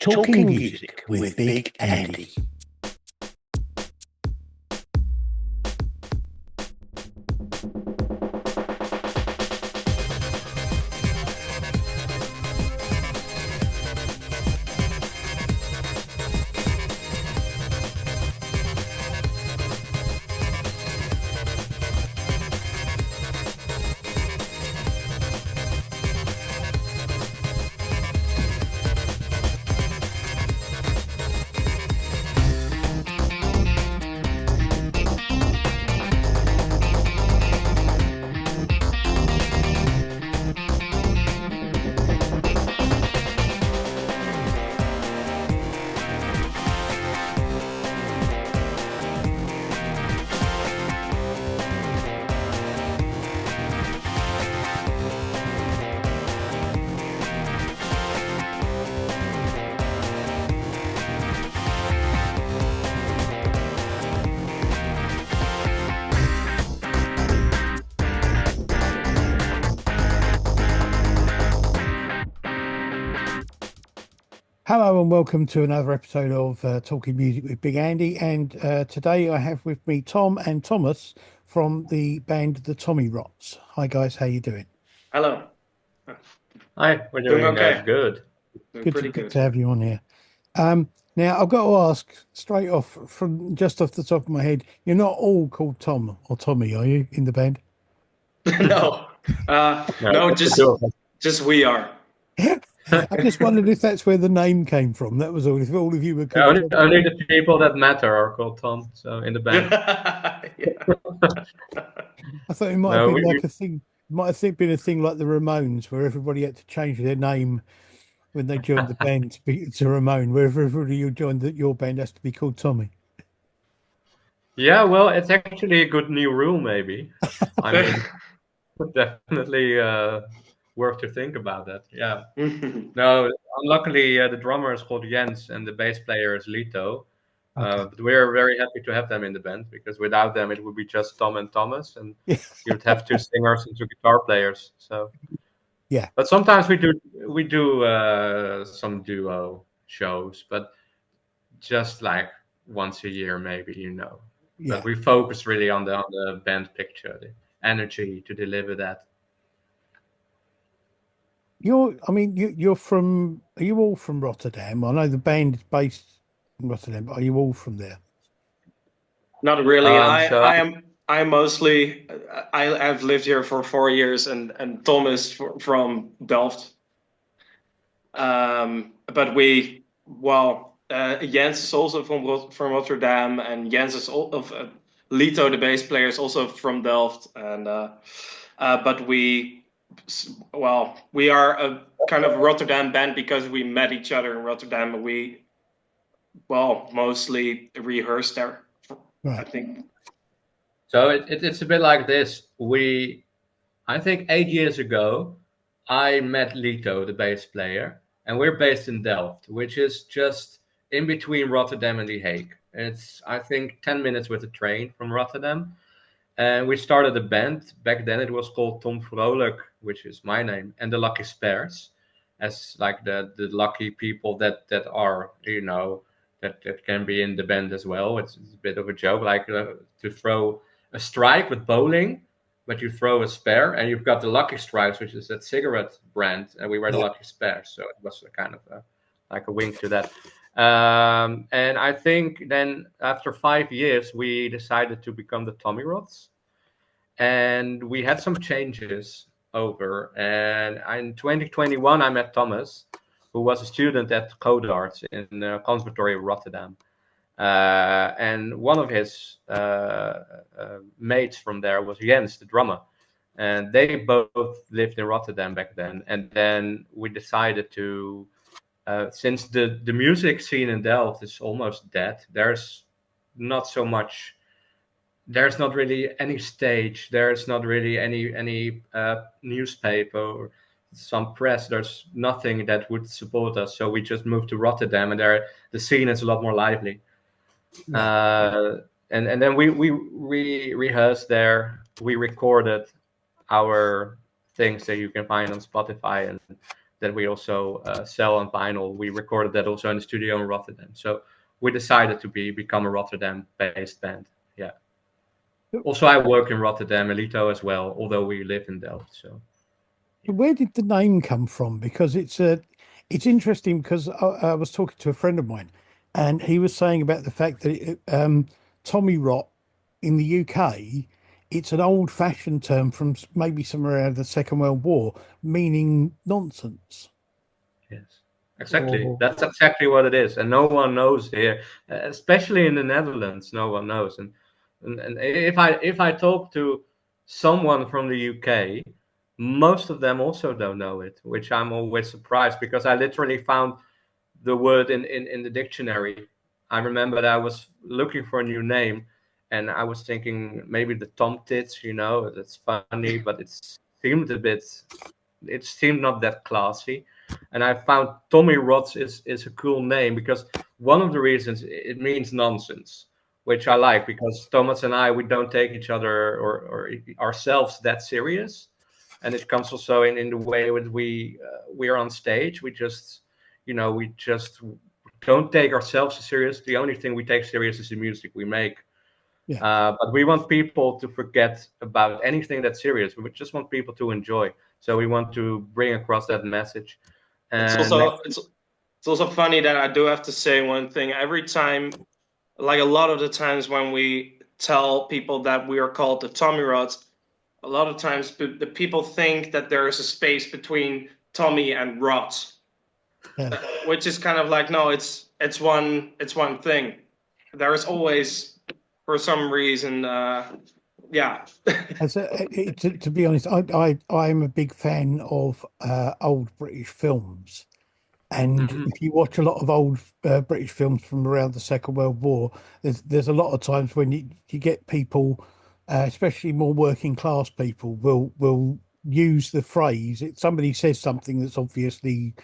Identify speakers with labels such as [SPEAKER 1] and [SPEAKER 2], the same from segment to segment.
[SPEAKER 1] Talking Music with Big Andy. Hello and welcome to another episode of Talking Music with Big Andy. And today I have with me Tom and Thomas from the band the Tommyrots. Hi guys, how you doing?
[SPEAKER 2] Hello.
[SPEAKER 3] Hi, we're doing
[SPEAKER 2] okay.
[SPEAKER 3] Good.
[SPEAKER 2] Doing pretty
[SPEAKER 1] Good
[SPEAKER 2] good.
[SPEAKER 1] to have you on here. Now I've got to ask straight off from just off the top of my head, you're not all called Tom or Tommy, are you, in the band?
[SPEAKER 2] No, no, just we are.
[SPEAKER 1] I just wondered if that's where the name came from. That was all. If all of you were called Tom.
[SPEAKER 3] Only the people that matter are called Tom. So in the band.
[SPEAKER 1] I thought it might have been like a thing. Might have been a thing like the Ramones, where everybody had to change their name when they joined the band to Ramone. Where everybody you joined your band has to be called Tommy.
[SPEAKER 3] Yeah, well, it's actually a good new rule, maybe. I mean, definitely worth to think about that. Yeah. No, unluckily, the drummer is called Jens and the bass player is Lito.
[SPEAKER 1] Okay.
[SPEAKER 3] But we're very happy to have them in the band because without them, it would be just Tom and Thomas, and you'd have two singers and two guitar players. So
[SPEAKER 1] yeah.
[SPEAKER 3] But sometimes we do some duo shows, but just like once a year, maybe,
[SPEAKER 1] Yeah.
[SPEAKER 3] But we focus really on the band picture, the energy to deliver that.
[SPEAKER 1] Are you all from Rotterdam? I know the band is based in Rotterdam, but are you all from there?
[SPEAKER 2] Not really. I'm mostly. I've lived here for 4 years, and Tom is from Delft. But Jens is also from Rotterdam, and Jens is Lito, the bass player, is also from Delft, and but we are a kind of Rotterdam band because we met each other in Rotterdam, and we mostly rehearsed there.
[SPEAKER 1] Right.
[SPEAKER 2] I think.
[SPEAKER 3] So it's a bit like this. I think 8 years ago, I met Lito, the bass player, and we're based in Delft, which is just in between Rotterdam and The Hague. It's, I think, 10 minutes with a train from Rotterdam. And we started a band. Back then it was called Tom Vrolijk, which is my name, and the Lucky Spares, as like the lucky people that are, that can be in the band as well. It's a bit of a joke, like to throw a strike with bowling, but you throw a spare, and you've got the Lucky Strikes, which is that cigarette brand, and we were the Lucky Spares. So it was a kind of like a wink to that. And I think then after 5 years, we decided to become the Tommyrots, and we had some changes over. And in 2021, I met Thomas, who was a student at Codarts in the Conservatory of Rotterdam. And one of his mates from there was Jens, the drummer. And they both lived in Rotterdam back then. And then we decided to, since the music scene in Delft is almost dead, there's not really any stage, there's not really any newspaper or some press, there's nothing that would support us. So we just moved to Rotterdam, and there the scene is a lot more lively. And then we rehearsed there. We recorded our things that you can find on Spotify, and that we also sell on vinyl. We recorded that also in the studio in Rotterdam. So we decided to become a Rotterdam-based band. Yeah. Also, I work in Rotterdam, Elito as well, although we live in Delft. So,
[SPEAKER 1] where did the name come from? Because it's interesting because I was talking to a friend of mine, and he was saying about the fact that Tommyrot in the UK, it's an old-fashioned term from maybe somewhere around the Second World War, meaning nonsense.
[SPEAKER 3] yes, exactly. That's exactly what it is, and no one knows here, especially in the Netherlands. No one knows, and if I talk to someone from the UK, most of them also don't know it, which I'm always surprised because I literally found the word in the dictionary. I remember that I was looking for a new name, and I was thinking maybe the Tom Tits, that's funny, but it seemed not that classy. And I found Tommyrots is a cool name because one of the reasons it means nonsense, which I like because Thomas and I, we don't take each other or ourselves that serious. And it comes also in the way that we are on stage. We just don't take ourselves serious. The only thing we take serious is the music we make.
[SPEAKER 1] Yeah.
[SPEAKER 3] But we want people to forget about anything that's serious. We just want people to enjoy. So we want to bring across that message.
[SPEAKER 2] It's also funny that I do have to say one thing. Every time, like a lot of the times when we tell people that we are called the Tommyrots, a lot of times the people think that there is a space between Tommy and Rot, which is kind of like, no, it's one thing. There is always, for some reason, yeah.
[SPEAKER 1] To be honest, I'm a big fan of old British films, and if you watch a lot of old British films from around the Second World War, there's a lot of times when you get people, especially more working class people, will use the phrase. If somebody says something that's obviously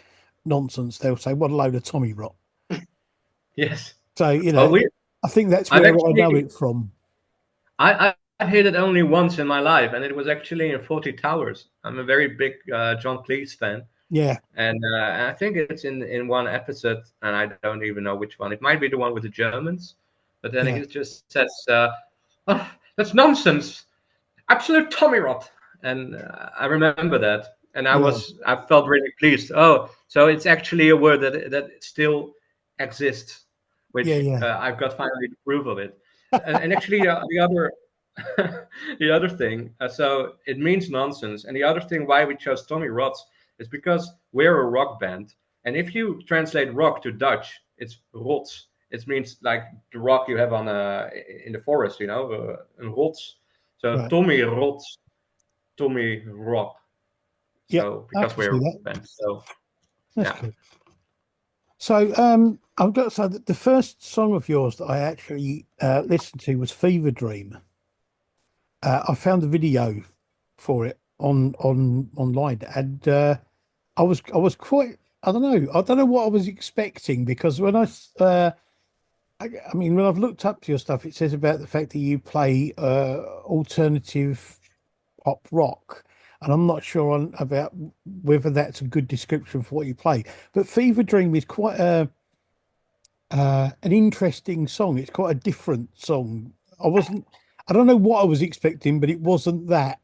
[SPEAKER 1] nonsense, they'll say, "What a load of Tommyrot."
[SPEAKER 3] Yes.
[SPEAKER 1] So I think that's where I know it from.
[SPEAKER 3] I hit it only once in my life, and it was actually in 40 Towers. I'm a very big John Cleese fan.
[SPEAKER 1] Yeah.
[SPEAKER 3] And I think it's in one episode, and I don't even know which one. It might be the one with the Germans, but then it just says, oh, that's nonsense. Absolute Tommyrot. And I remember that. And I felt really pleased. Oh, so it's actually a word that still exists, which I've got finally the proof of it. And actually, the other thing, so it means nonsense. And the other thing why we chose Tommyrots is because we're a rock band. And if you translate rock to Dutch, it's rots. It means like the rock you have in the forest, een rots. So Tommyrots, Tommy Rock. So because we're a rock band. So
[SPEAKER 1] that's good. So I've got the first song of yours that I actually listened to was Fever Dream. I found the video for it online, and I was quite, I don't know what I was expecting, because when I mean, when I've looked up your stuff, it says about the fact that you play alternative pop rock, and I'm not sure about whether that's a good description for what you play. But Fever Dream is quite an interesting song. It's quite a different song. I don't know what I was expecting, but it wasn't that.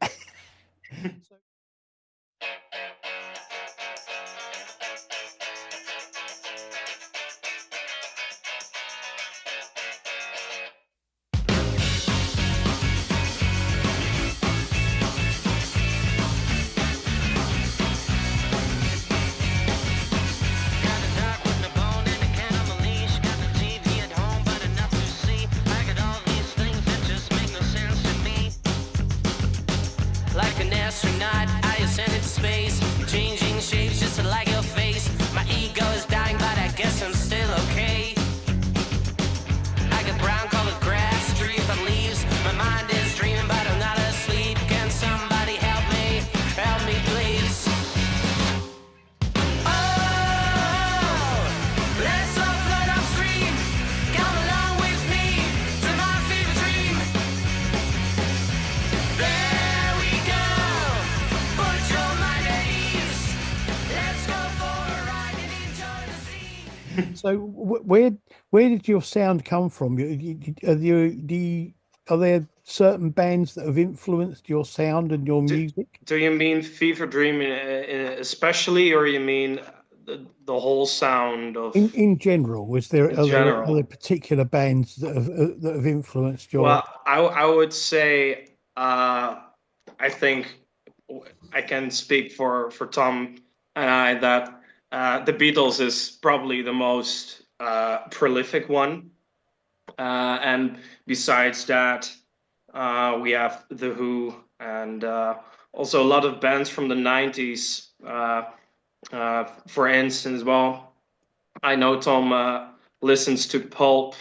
[SPEAKER 4] Like an astronaut
[SPEAKER 1] So where did your sound come from? Are there certain bands that have influenced your sound and your music?
[SPEAKER 2] Do you mean Fever Dream especially, or you mean the whole sound of
[SPEAKER 1] In general,
[SPEAKER 2] in
[SPEAKER 1] are there
[SPEAKER 2] general?
[SPEAKER 1] particular bands that have influenced your?
[SPEAKER 2] Well, I would say I think I can speak for Tom and I that the Beatles is probably the most prolific one, and besides that, we have The Who and also a lot of bands from the 90s. For instance, well, I know Tom listens to Pulp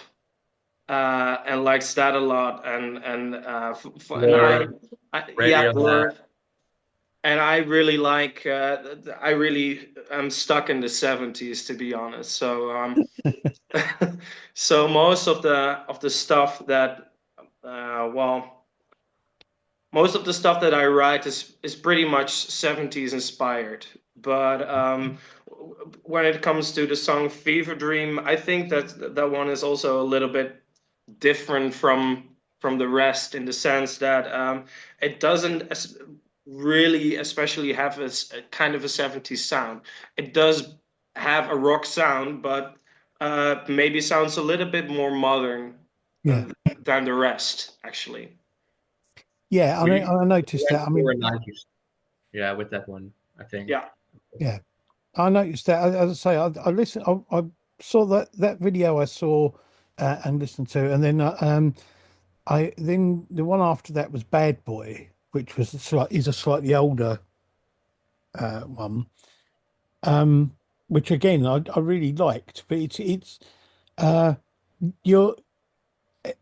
[SPEAKER 2] and likes that a lot, and
[SPEAKER 3] Blur,
[SPEAKER 2] yeah,
[SPEAKER 3] Radiohead.
[SPEAKER 2] Blur, and I really like. I really am stuck in the 70s, to be honest. So so most of the stuff that well, most of the stuff that I write is pretty much 70s inspired. But when it comes to the song Fever Dream, I think that that one is also a little bit different from the rest in the sense that it doesn't really especially have a kind of a 70s sound. It does have a rock sound, but maybe sounds a little bit more modern
[SPEAKER 1] Yeah,
[SPEAKER 2] than the rest, actually.
[SPEAKER 1] yeah.
[SPEAKER 3] We
[SPEAKER 1] I noticed
[SPEAKER 3] went
[SPEAKER 1] that. I
[SPEAKER 3] for
[SPEAKER 1] mean,
[SPEAKER 3] a 90s. Yeah, with that one, I think.
[SPEAKER 2] Yeah.
[SPEAKER 1] yeah, I noticed that. As I say, I listened. I saw that video I saw and listened to, and then I then the one after that was Bad Boy, which was is a slightly older one, um, which again I really liked. But it's uh, your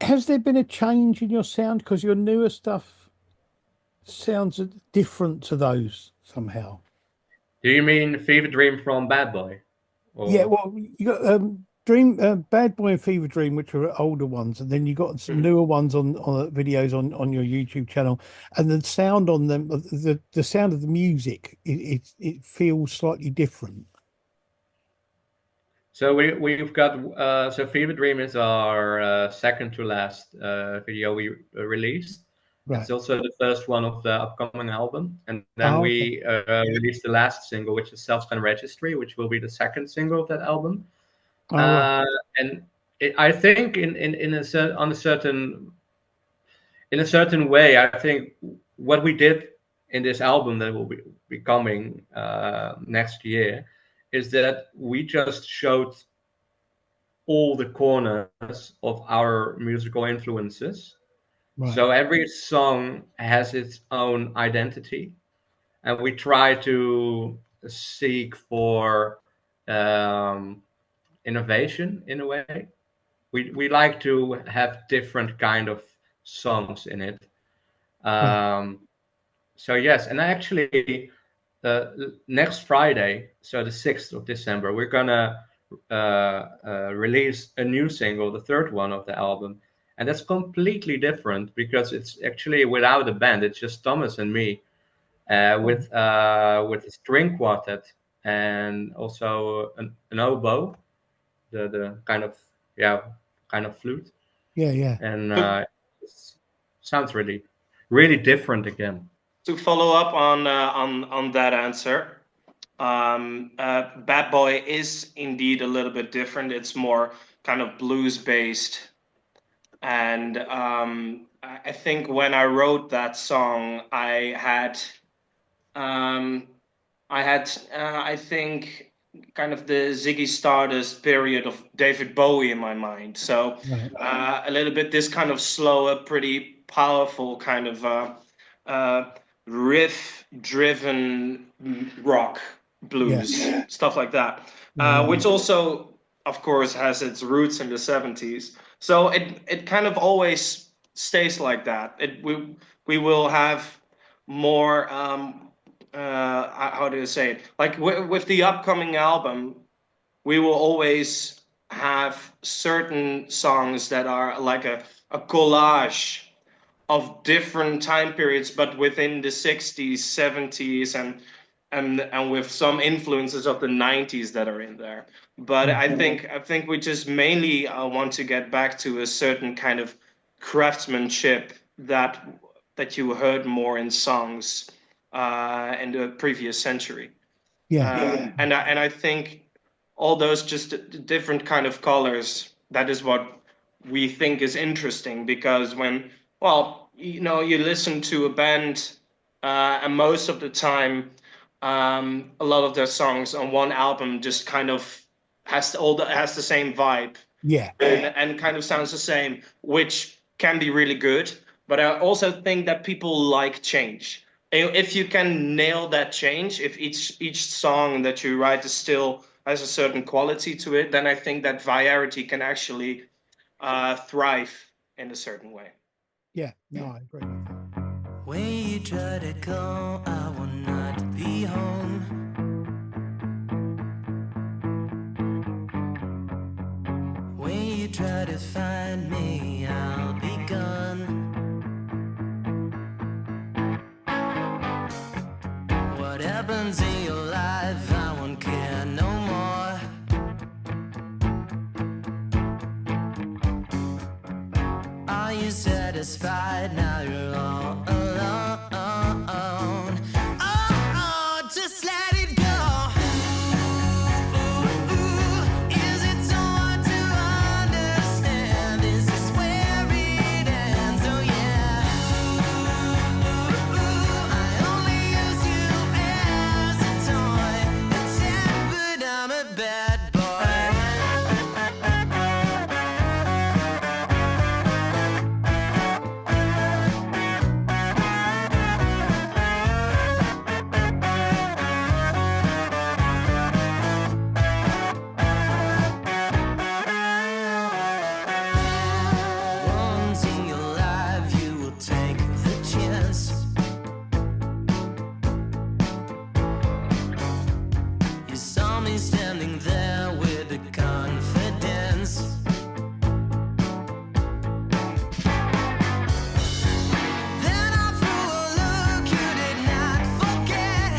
[SPEAKER 1] has there been a change in your sound because your newer stuff sounds different to those somehow?
[SPEAKER 3] Do you mean Fever Dream from Bad Boy?
[SPEAKER 1] Yeah,
[SPEAKER 3] Or
[SPEAKER 1] well, you got Dream, Bad Boy and Fever Dream, which are older ones, and then you got some
[SPEAKER 2] Mhm.
[SPEAKER 1] newer ones on videos on your YouTube channel, and the sound on them, the sound of the music, it feels slightly different.
[SPEAKER 3] so we've got so Fever Dream is our second to last video we released. It's
[SPEAKER 1] Right.
[SPEAKER 3] also the first one of the upcoming album, and then
[SPEAKER 1] Oh, okay.
[SPEAKER 3] we released the last single, which is Self Kind Registry, which will be the second single of that album.
[SPEAKER 1] Oh, right.
[SPEAKER 3] Uh, and I think on a certain way, I think what we did in this album that will be coming next year is that we just showed all the corners of our musical influences.
[SPEAKER 1] Right.
[SPEAKER 3] So every song has its own identity, and we try to seek for um, innovation in a way. We like to have different kind of songs in it.
[SPEAKER 1] Yeah.
[SPEAKER 3] Um, so yes, and actually, uh, next Friday, so the 6th of December, we're gonna release a new single, the third one of the album, and that's completely different because it's actually without a band. It's just Thomas and me with a string quartet and also an oboe, the kind of yeah kind of flute,
[SPEAKER 1] Yeah. Yeah.
[SPEAKER 3] and
[SPEAKER 2] To,
[SPEAKER 3] it sounds really different again.
[SPEAKER 2] to follow up on that answer, Bad Boy is indeed a little bit different. It's more kind of blues based, and I think when I wrote that song, um, I think kind of the Ziggy Stardust period of David Bowie in my mind. So
[SPEAKER 1] Right.
[SPEAKER 2] a little bit this kind of slower, pretty powerful kind of uh, riff-driven rock,
[SPEAKER 1] Yeah.
[SPEAKER 2] blues, stuff like that,
[SPEAKER 1] Yeah. Yeah.
[SPEAKER 2] which also, of course, has its roots in the 70s. So it kind of always stays like that. We will have more how do you say it? Like with the upcoming album, we will always have certain songs that are like a collage of different time periods, but within the 60s, 70s, and with some influences of the 90s that are in there. But I think we just mainly want to get back to a certain kind of craftsmanship that you heard more in songs in the previous century.
[SPEAKER 1] Yeah.
[SPEAKER 2] And I think all those just different kind of colors, that is what we think is interesting, because when, well, you listen to a band, and most of the time, a lot of their songs on one album just kind of has the same vibe,
[SPEAKER 1] Yeah.
[SPEAKER 2] and kind of sounds the same, which can be really good. But I also think that people like change. If you can nail that change, if each song that you write is still has a certain quality to it, then I think that variety can actually thrive in a certain way.
[SPEAKER 1] Yeah. No, I agree.
[SPEAKER 4] When you try to call, I will not be home. When you try to find me, I'll be gone. What happens in your life, I won't care no more. Are you satisfied now? You're all alone. Oh, just let it go. Is it so hard to understand? This is where it ends. Oh yeah. I only use you as a toy. It's sad, but I'm a bad boy. Once in your life, you will take the chance. You saw me standing there with the confidence. Then I threw a look you did not forget.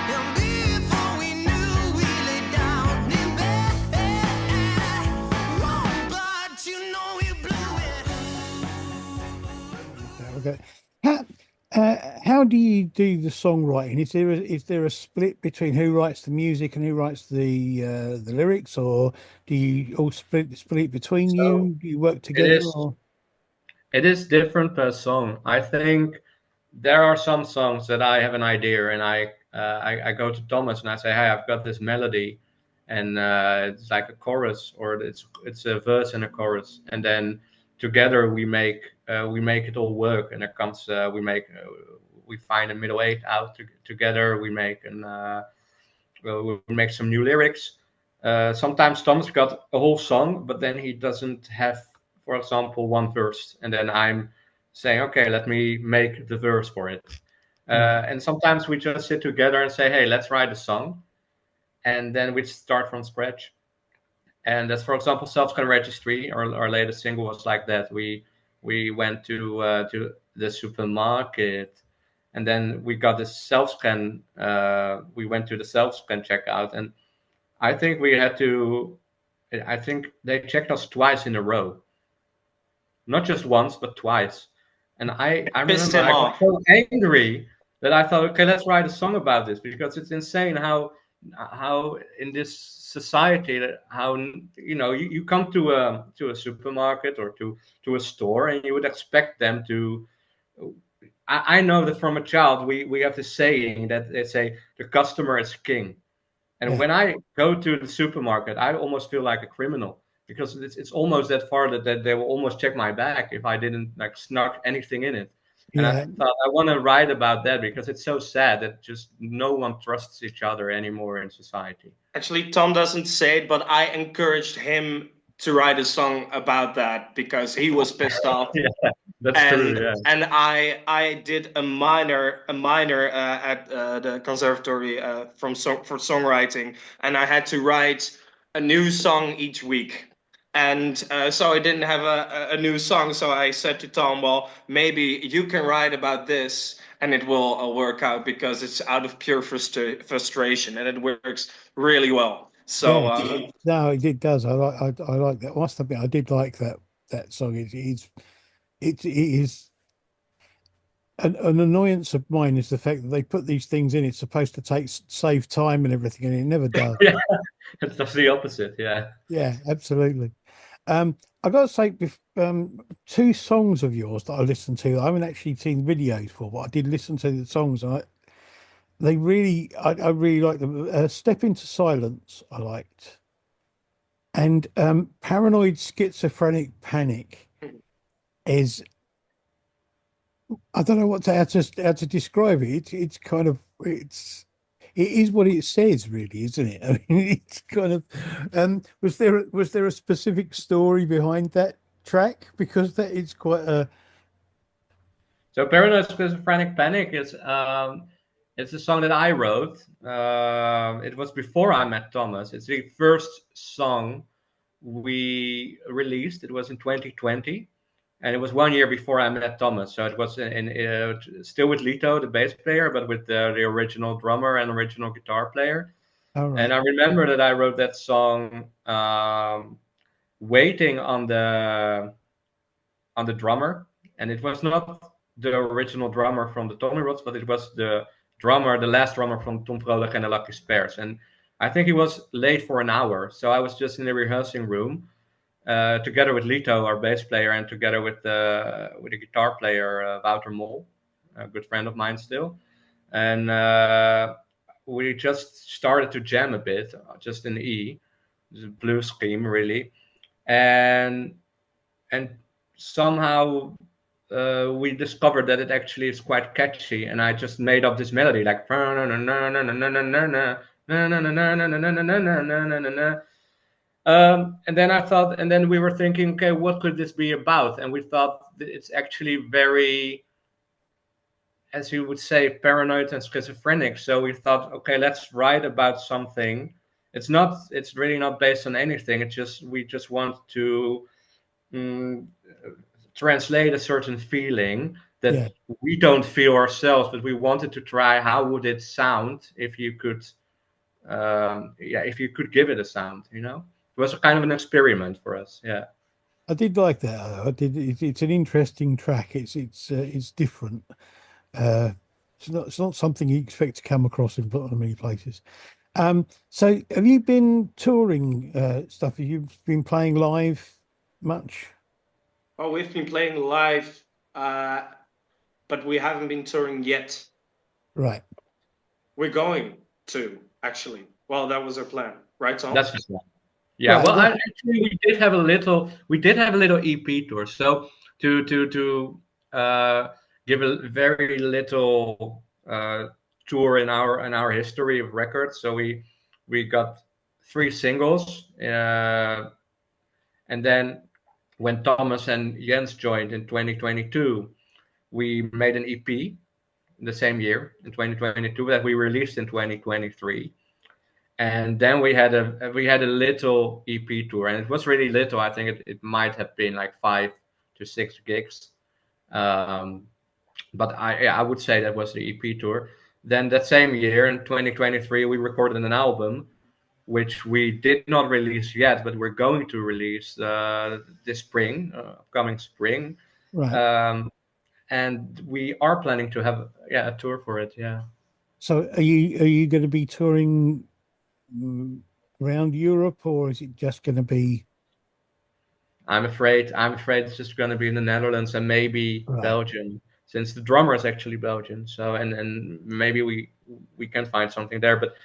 [SPEAKER 4] And before we knew, we lay down in bed. Wrong, but you know you blew it.
[SPEAKER 1] Okay. How do you do the songwriting? Is there a split between who writes the music and who writes the lyrics, or do you all split between you? Do you work together, or?
[SPEAKER 3] It is different per song. I think there are some songs that I have an idea, and I go to Thomas and I say, "Hey, I've got this melody, and it's like a chorus, or it's a verse and a chorus, and then together we make it all work, and it comes we find a middle eight out together. We make we make some new lyrics. Sometimes Thomas got a whole song, but then he doesn't have, for example, one verse, and then I'm saying, okay, let me make the verse for it. And sometimes we just sit together and say, hey, let's write a song, and then we start from scratch. And that's, for example, Self-Scan Registry. Our latest single was like that. We went to the supermarket, and then we got the self-scan. We went to the self-scan checkout, and I think we had to. I think they checked us twice in a row, not just once, but twice. And I
[SPEAKER 2] Pissed
[SPEAKER 3] remember
[SPEAKER 2] him
[SPEAKER 3] I got
[SPEAKER 2] off.
[SPEAKER 3] so angry that I thought, okay, let's write a song about this, because it's insane how in this society that how you come to a supermarket or to a store, and you would expect them to. I know that from a child we have this saying that they say the customer is king. And
[SPEAKER 1] Yeah.
[SPEAKER 3] when I go to the supermarket, I almost feel like a criminal, because it's almost that far that they will almost check my bag if I didn't like snuck anything in it. And I
[SPEAKER 1] Yeah.
[SPEAKER 3] thought I want to write about that, because it's so sad that just no one trusts each other anymore in society.
[SPEAKER 2] Actually, Tom doesn't say it, but I encouraged him to write a song about that because he was pissed off.
[SPEAKER 3] Yeah, that's
[SPEAKER 2] and
[SPEAKER 3] true. Yeah.
[SPEAKER 2] and I did a minor at the conservatory for songwriting, and I had to write a new song each week. And so I didn't have a new song. So I said to Tom, well, maybe you can write about this and it will work out because it's out of pure frustration and it works really well. So
[SPEAKER 1] Yeah, no, it does. I like that. I must admit, I did like that song. It is an annoyance of mine is the fact that they put these things in. It's supposed to save time and everything, and it never does.
[SPEAKER 3] Yeah, it's just the opposite. Yeah.
[SPEAKER 1] Yeah, absolutely. I got to say, two songs of yours that I listened to, I haven't actually seen videos for, but I did listen to the songs. And I really like them. Step Into Silence, I liked, and Paranoid Schizophrenic Panic is, I don't know how to describe it. It's kind of it is what it says, really, isn't it? I mean, it's kind of was there a specific story behind that track? Because that is quite a
[SPEAKER 3] So Paranoid Schizophrenic Panic is it's a song that I wrote. It was before I met Thomas. It's the first song we released. It was in 2020, and it was 1 year before I met Thomas. So it was still with Lito, the bass player, but with the original drummer and original guitar player.
[SPEAKER 1] all right.
[SPEAKER 3] And I remember that I wrote that song waiting on the drummer, and it was not the original drummer from the Tommyrots, but it was the last drummer from Tom Vrolijk and the Lucky Spares. And I think he was late for an hour, so I was just in the rehearsing room together with Lito, our bass player, and together with the guitar player Wouter Mol, a good friend of mine still. And we just started to jam a bit, just in E, the blues scheme really, and somehow we discovered that it actually is quite catchy, and I just made up this melody like and then I thought, and then we were thinking, okay, what could this be about? And we thought that it's actually very, as you would say, paranoid and schizophrenic. So we thought, okay, let's write about something. It's really not based on anything. We just want to translate a certain feeling that we don't feel ourselves, but we wanted to try how would it sound if you could give it a sound, it was a kind of an experiment for us.
[SPEAKER 1] I did like that. I did. It's an interesting track. It's different. It's not something you expect to come across in many places. So have you been touring stuff? Have you been playing live much?
[SPEAKER 2] Oh, we've been playing live, but we haven't been touring yet.
[SPEAKER 1] Right.
[SPEAKER 2] We're going to, actually. Well, that was our plan, right, Tom?
[SPEAKER 3] That's the plan. Yeah.
[SPEAKER 1] Right,
[SPEAKER 3] Well, actually, we did have a little EP tour. So to give a very little tour in our history of records. So we got 3 singles, and then when Thomas and Jens joined in 2022, we made an EP the same year in 2022 that we released in 2023. And then we had a little EP tour, and it was really little. I think it might have been like 5 to 6 gigs. But I would say that was the EP tour. Then that same year in 2023, we recorded an album, which we did not release yet, but we're going to release this spring, upcoming spring.
[SPEAKER 1] right.
[SPEAKER 3] And we are planning to have a tour for it. Yeah.
[SPEAKER 1] So are you going to be touring around Europe, or is it just going to be?
[SPEAKER 3] I'm afraid it's just going to be in the Netherlands and maybe Belgium, since the drummer is actually Belgian. So and maybe we can find something there. But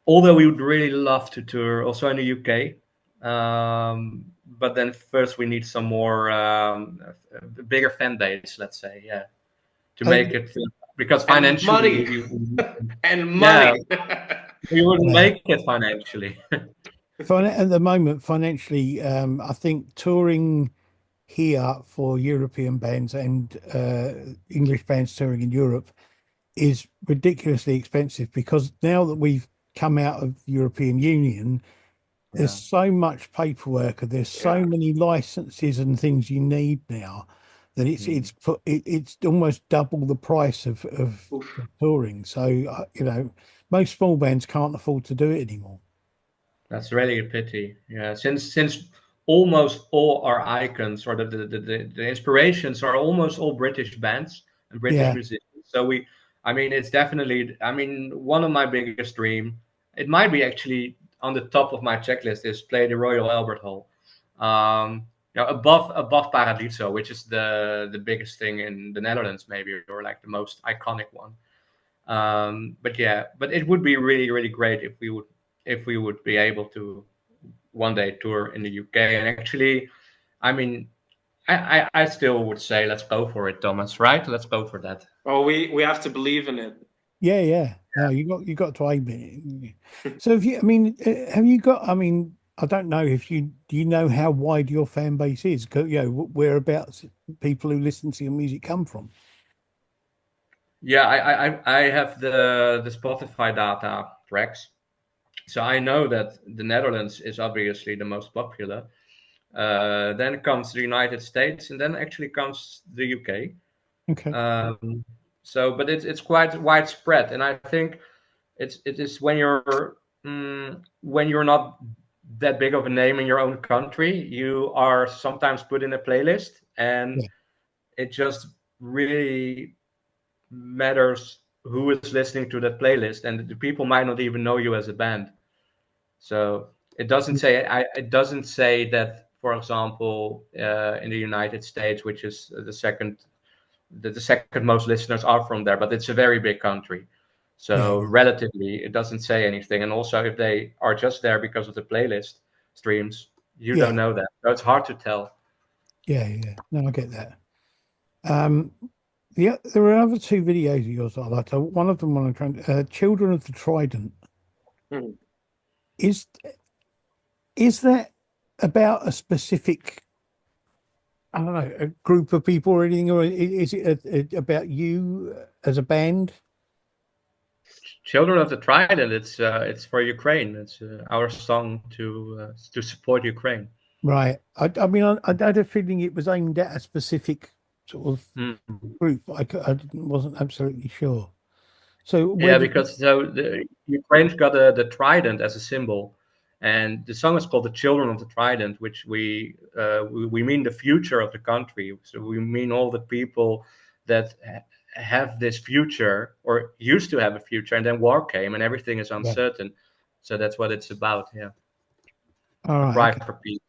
[SPEAKER 3] although we would really love to tour also in the UK, but then first we need some more bigger fan base, let's say, to make it, because financially
[SPEAKER 2] money.
[SPEAKER 3] We wouldn't make it financially.
[SPEAKER 1] At the moment, financially, I think touring here for European bands and English bands touring in Europe is ridiculously expensive, because now that we've come out of the European Union, there's so much paperwork and there's so
[SPEAKER 2] Yeah.
[SPEAKER 1] many licenses and things you need now that it's almost double the price of
[SPEAKER 2] Oof.
[SPEAKER 1] touring. So most small bands can't afford to do it anymore.
[SPEAKER 3] That's really a pity. Yeah, since almost all our icons or the inspirations are almost all British bands and British
[SPEAKER 1] Yeah,
[SPEAKER 3] musicians. So I mean, it's definitely. I mean, one of my biggest dream. It might be actually on the top of my checklist is play the Royal Albert Hall. Above Paradiso, which is the biggest thing in the Netherlands, maybe, or like the most iconic one. But yeah, but it would be really, really great if we would be able to one day tour in the UK. And actually, I mean, I still would say let's go for it, Thomas. Right? Let's go for that.
[SPEAKER 2] Oh, we have to believe in it.
[SPEAKER 1] yeah. No, you got to aim it. So have you got? I mean, I don't know if do you know how wide your fan base is? Whereabouts people who listen to your music come from?
[SPEAKER 3] Yeah, I have the Spotify data tracks, so I know that the Netherlands is obviously the most popular. Then comes the United States, and then actually comes the UK.
[SPEAKER 1] Okay.
[SPEAKER 3] But it's quite widespread, and I think it is when you're not that big of a name in your own country, you are sometimes put in a playlist, and
[SPEAKER 1] Yeah.
[SPEAKER 3] it just really matters who is listening to that playlist, and the people might not even know you as a band. So it doesn't say that, for example, in the United States, which is the second most listeners are from there, but it's a very big country.
[SPEAKER 1] Yeah.
[SPEAKER 3] So relatively, it doesn't say anything. And also, if they are just there because of the playlist streams, you don't
[SPEAKER 1] Yeah.
[SPEAKER 3] know that. So it's hard to tell.
[SPEAKER 1] Yeah. No, I get that. Um, yeah, there are other two videos of yours I liked. One of them, when I'm trying Children of the Trident.
[SPEAKER 2] Hmm.
[SPEAKER 1] Is is that about a specific, I don't know, a group of people or anything, or is it about you as a band?
[SPEAKER 3] Children of the Trident. It's for Ukraine. It's our song to support Ukraine.
[SPEAKER 1] Right. I mean, I had a feeling it was aimed at a specific sort of
[SPEAKER 3] Mm.
[SPEAKER 1] group. Wasn't absolutely sure. So where
[SPEAKER 3] Yeah,
[SPEAKER 1] did
[SPEAKER 3] because so the Ukraine's got the trident as a symbol, and the song is called "The Children of the Trident," which we mean the future of the country. So we mean all the people that have this future or used to have a future, and then war came and everything is
[SPEAKER 1] yeah.
[SPEAKER 3] uncertain. So that's what it's about. Yeah,
[SPEAKER 1] All
[SPEAKER 3] a
[SPEAKER 1] right.
[SPEAKER 3] cry
[SPEAKER 1] Okay.
[SPEAKER 3] for peace.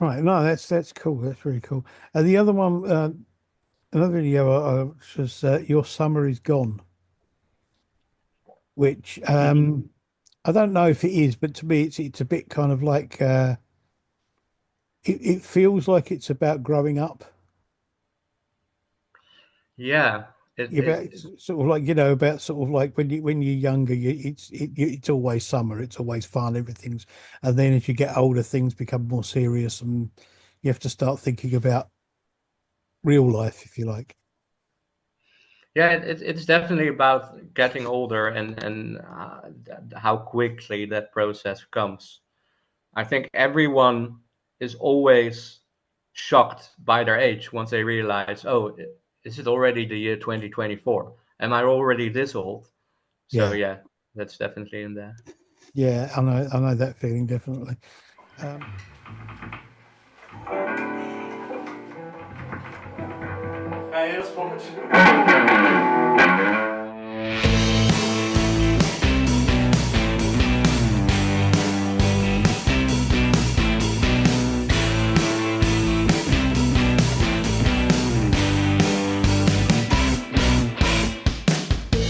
[SPEAKER 1] Right. No, that's cool. That's really cool. The other one, another video was "Your Summer Is Gone," which I don't know if it is, but to me, it's a bit kind of like it feels like it's about growing up.
[SPEAKER 3] Yeah, it,
[SPEAKER 1] About
[SPEAKER 3] it,
[SPEAKER 1] sort of like, you know, about sort of like when you're younger, it's always summer, it's always fun, everything's, and then as you get older, things become more serious, and you have to start thinking about real life, if you like.
[SPEAKER 3] yeah, it's definitely about getting older and how quickly that process comes. I think everyone is always shocked by their age once they realize, oh, is it already the year 2024? Am I already this old? So
[SPEAKER 1] Yeah,
[SPEAKER 3] yeah, that's definitely in there.
[SPEAKER 1] yeah, I know that feeling definitely. Um,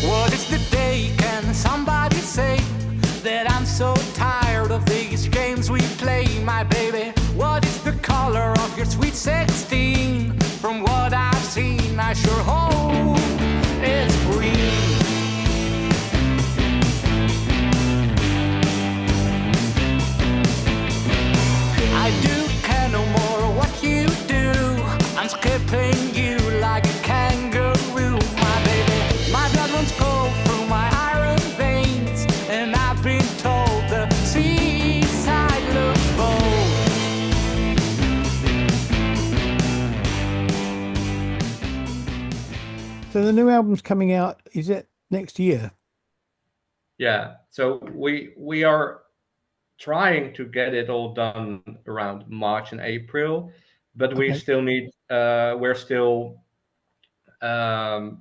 [SPEAKER 4] What is the day? Can somebody say that I'm so tired of these games we play, my baby? What is the color of your sweet 16? From what I've seen, I sure hope it's green. I do care no more what you do. I'm skipping you like a kangaroo, my baby. My blood runs cold through my iron veins, and I've been told the seaside looks bold.
[SPEAKER 1] so the new album's coming out, is it next year?
[SPEAKER 3] Yeah, so we are trying to get it all done around March and April, but we
[SPEAKER 1] Okay.
[SPEAKER 3] still need we're still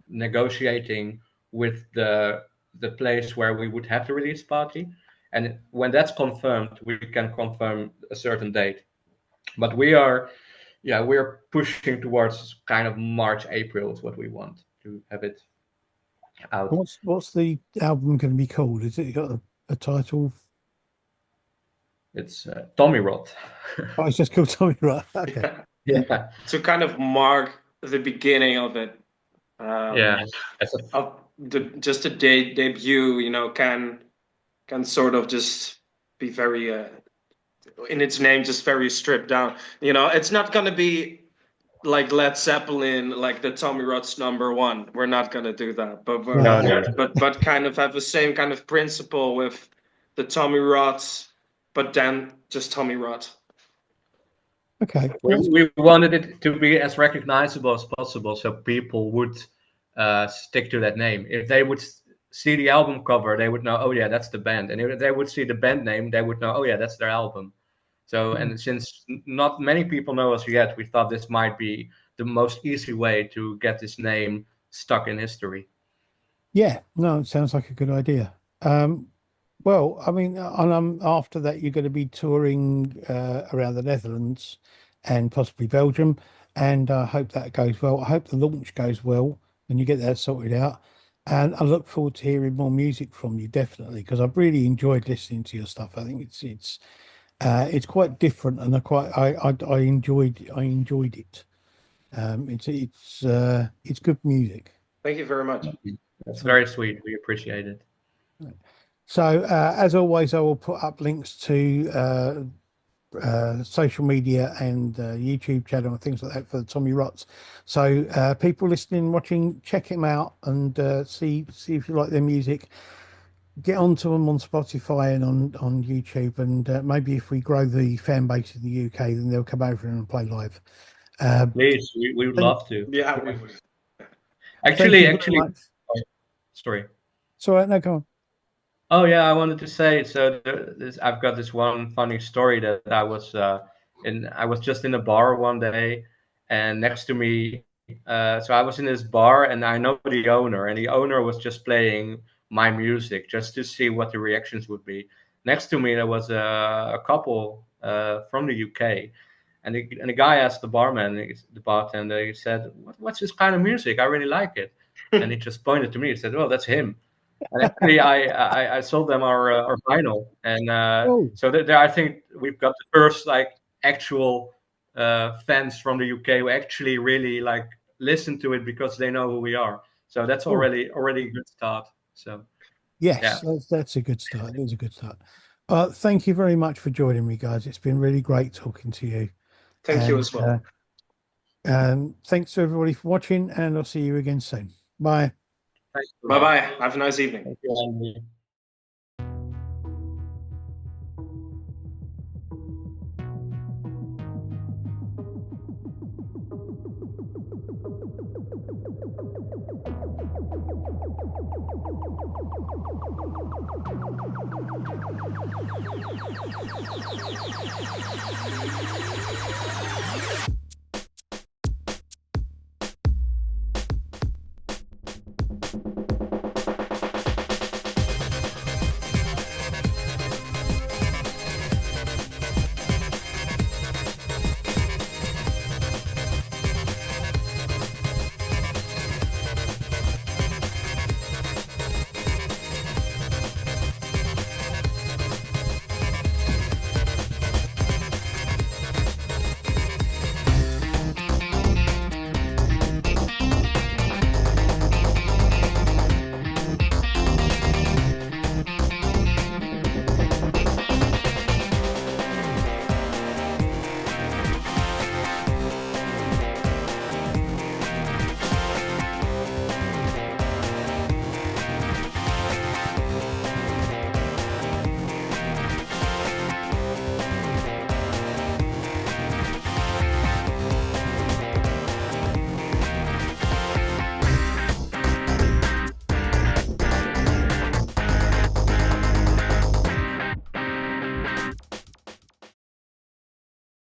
[SPEAKER 3] negotiating with the place where we would have the release party, and when that's confirmed, we can confirm a certain date. But we're pushing towards kind of March, April is what we want to have it out.
[SPEAKER 1] What's the album going to be called? Is it got a title?
[SPEAKER 3] It's Tommyrot.
[SPEAKER 1] Oh, it's just called Tommy, right? Okay.
[SPEAKER 3] Yeah,
[SPEAKER 2] To kind of mark the beginning of it.
[SPEAKER 3] yeah.
[SPEAKER 2] Of just a debut, you know, can sort of just be very in its name, just very stripped down. You know, it's not gonna be like Led Zeppelin, like the Tommyrots #1. We're not gonna do that, but
[SPEAKER 3] No,
[SPEAKER 1] Right.
[SPEAKER 3] no, no.
[SPEAKER 2] but kind of have the same kind of principle with the Tommyrots, but then just Tommyrot.
[SPEAKER 1] Okay.
[SPEAKER 3] We wanted it to be as recognizable as possible, so people would stick to that name. If they would see the album cover, they would know, oh yeah, that's the band. And if they would see the band name, they would know, oh yeah, that's their album. So, and since not many people know us yet, we thought this might be the most easy way to get this name stuck in history.
[SPEAKER 1] Yeah, no, it sounds like a good idea. Well, I mean, and after that, you're going to be touring around the Netherlands and possibly Belgium, and I hope that goes well. I hope the launch goes well and you get that sorted out. And I look forward to hearing more music from you, definitely, because I've really enjoyed listening to your stuff. I think it's quite different, and I enjoyed it. It's good music.
[SPEAKER 2] Thank you very much.
[SPEAKER 3] That's very sweet. We appreciate it.
[SPEAKER 1] So, as always, I will put up links to social media and YouTube channel and things like that for the Tommyrots. So, people listening, watching, check him out and see if you like their music. Get onto them on Spotify and on YouTube, and maybe if we grow the fan base in the UK, then they'll come over and play live.
[SPEAKER 3] Please, we would love to.
[SPEAKER 2] Yeah, we would.
[SPEAKER 3] Actually,
[SPEAKER 1] Thank you very much.
[SPEAKER 3] sorry.
[SPEAKER 1] It's all right. No, go on.
[SPEAKER 3] Oh yeah, I wanted to say so. I've got this one funny story that I was I was just in a bar one day, and next to me, so I was in this bar, and I know the owner, and the owner was just playing my music just to see what the reactions would be. Next to me, there was a couple from the UK, And the guy asked the bartender, he said, what's this kind of music? I really like it. And he just pointed to me. He said, well, that's him. And actually, I sold them our vinyl. And so there, I think we've got the first like actual fans from the UK who actually really like listen to it because they know who we are. So that's already a good start. So
[SPEAKER 1] yes, that's a good start. It is a good start. Thank you very much for joining me, guys. It's been really great talking to you.
[SPEAKER 2] Thank you as well.
[SPEAKER 1] And thanks to everybody for watching, and I'll see you again soon. Bye.
[SPEAKER 2] Bye-bye. Have a nice evening.
[SPEAKER 3] Thank you, Andy.